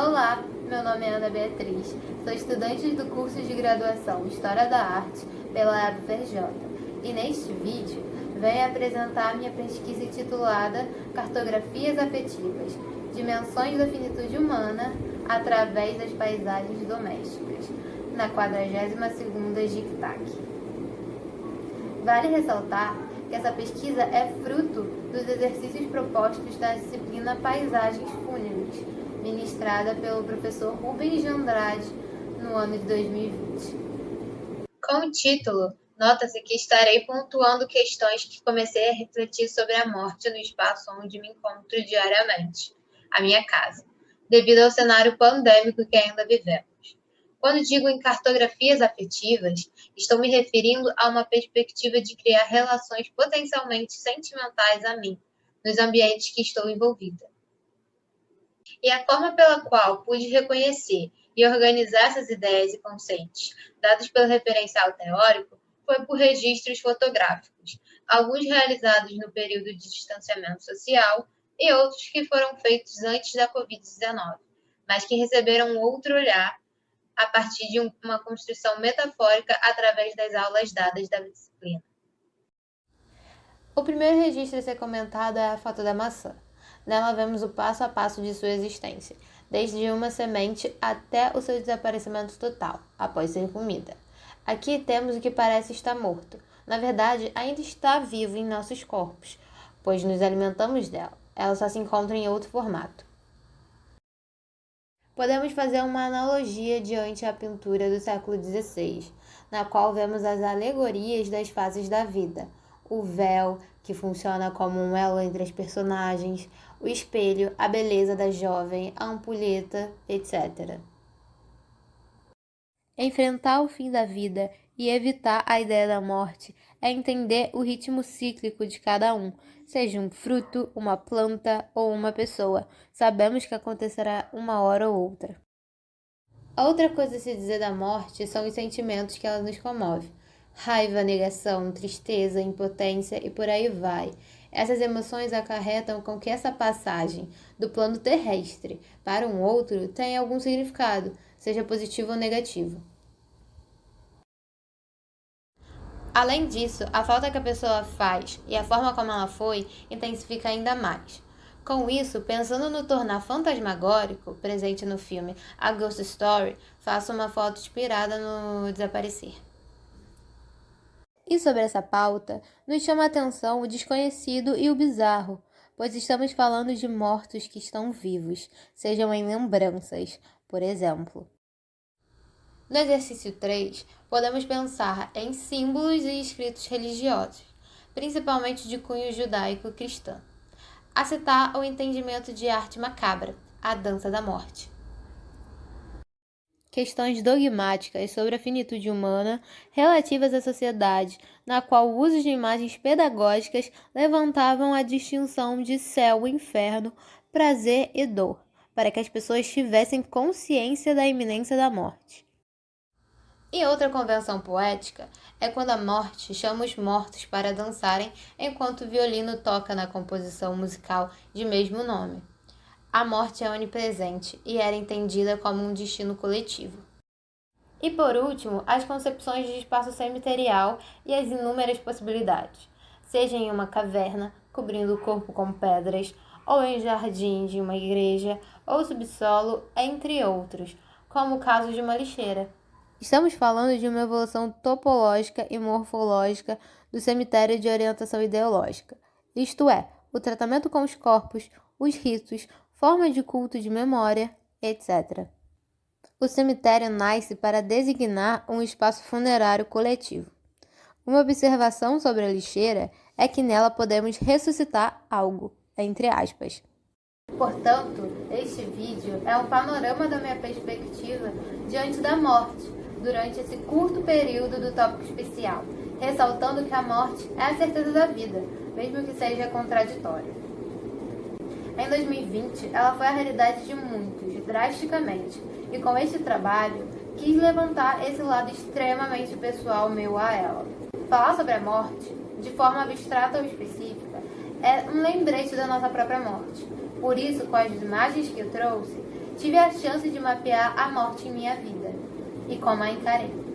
Olá, meu nome é Ana Beatriz, sou estudante do curso de graduação História da Arte pela UFRJ e neste vídeo venho apresentar minha pesquisa intitulada Cartografias Afetivas, Dimensões da Finitude Humana através das Paisagens Domésticas, na 42ª JICTAC. Vale ressaltar que essa pesquisa é fruto dos exercícios propostos da disciplina Paisagens Fúnebres, ministrada pelo professor Rubens de Andrade no ano de 2020. Com o título, nota-se que estarei pontuando questões que comecei a refletir sobre a morte no espaço onde me encontro diariamente, a minha casa, devido ao cenário pandêmico que ainda vivemos. Quando digo em cartografias afetivas, estou me referindo a uma perspectiva de criar relações potencialmente sentimentais a mim, nos ambientes que estou envolvida. E a forma pela qual pude reconhecer e organizar essas ideias e conceitos, dados pelo referencial teórico, foi por registros fotográficos, alguns realizados no período de distanciamento social e outros que foram feitos antes da Covid-19, mas que receberam outro olhar a partir de uma construção metafórica através das aulas dadas da disciplina. O primeiro registro a ser comentado é a foto da maçã. Nela vemos o passo a passo de sua existência, desde uma semente até o seu desaparecimento total, após ser comida. Aqui temos o que parece estar morto. Na verdade, ainda está vivo em nossos corpos, pois nos alimentamos dela. Ela só se encontra em outro formato. Podemos fazer uma analogia diante a pintura do século XVI, na qual vemos as alegorias das fases da vida, o véu, que funciona como um elo entre as personagens, o espelho, a beleza da jovem, a ampulheta, etc. Enfrentar o fim da vida e evitar a ideia da morte é entender o ritmo cíclico de cada um, seja um fruto, uma planta ou uma pessoa. Sabemos que acontecerá uma hora ou outra. Outra coisa a se dizer da morte são os sentimentos que ela nos comove. Raiva, negação, tristeza, impotência e por aí vai. Essas emoções acarretam com que essa passagem do plano terrestre para um outro tenha algum significado, seja positivo ou negativo. Além disso, a falta que a pessoa faz e a forma como ela foi intensifica ainda mais. Com isso, pensando no tornar fantasmagórico, presente no filme A Ghost Story, faço uma foto inspirada no desaparecer. E sobre essa pauta, nos chama a atenção o desconhecido e o bizarro, pois estamos falando de mortos que estão vivos, sejam em lembranças, por exemplo. No exercício 3, podemos pensar em símbolos e escritos religiosos, principalmente de cunho judaico-cristão. A citar o entendimento de arte macabra, a dança da morte. Questões dogmáticas sobre a finitude humana relativas à sociedade, na qual o uso de imagens pedagógicas levantavam a distinção de céu e inferno, prazer e dor, para que as pessoas tivessem consciência da iminência da morte. E outra convenção poética é quando a morte chama os mortos para dançarem enquanto o violino toca na composição musical de mesmo nome. A morte é onipresente e era entendida como um destino coletivo. E por último, as concepções de espaço cemiterial e as inúmeras possibilidades, seja em uma caverna, cobrindo o corpo com pedras, ou em jardim de uma igreja, ou subsolo, entre outros, como o caso de uma lixeira. Estamos falando de uma evolução topológica e morfológica do cemitério de orientação ideológica, isto é, o tratamento com os corpos, os ritos, formas de culto de memória, etc. O cemitério nasce para designar um espaço funerário coletivo. Uma observação sobre a lixeira é que nela podemos ressuscitar algo, entre aspas. Portanto, este vídeo é um panorama da minha perspectiva diante da morte, durante esse curto período do tópico especial, ressaltando que a morte é a certeza da vida, mesmo que seja contraditória. Em 2020, ela foi a realidade de muitos, drasticamente, e com este trabalho, quis levantar esse lado extremamente pessoal meu a ela. Falar sobre a morte, de forma abstrata ou específica, é um lembrete da nossa própria morte. Por isso, com as imagens que eu trouxe, Tive a chance de mapear a morte em minha vida e como a encarei.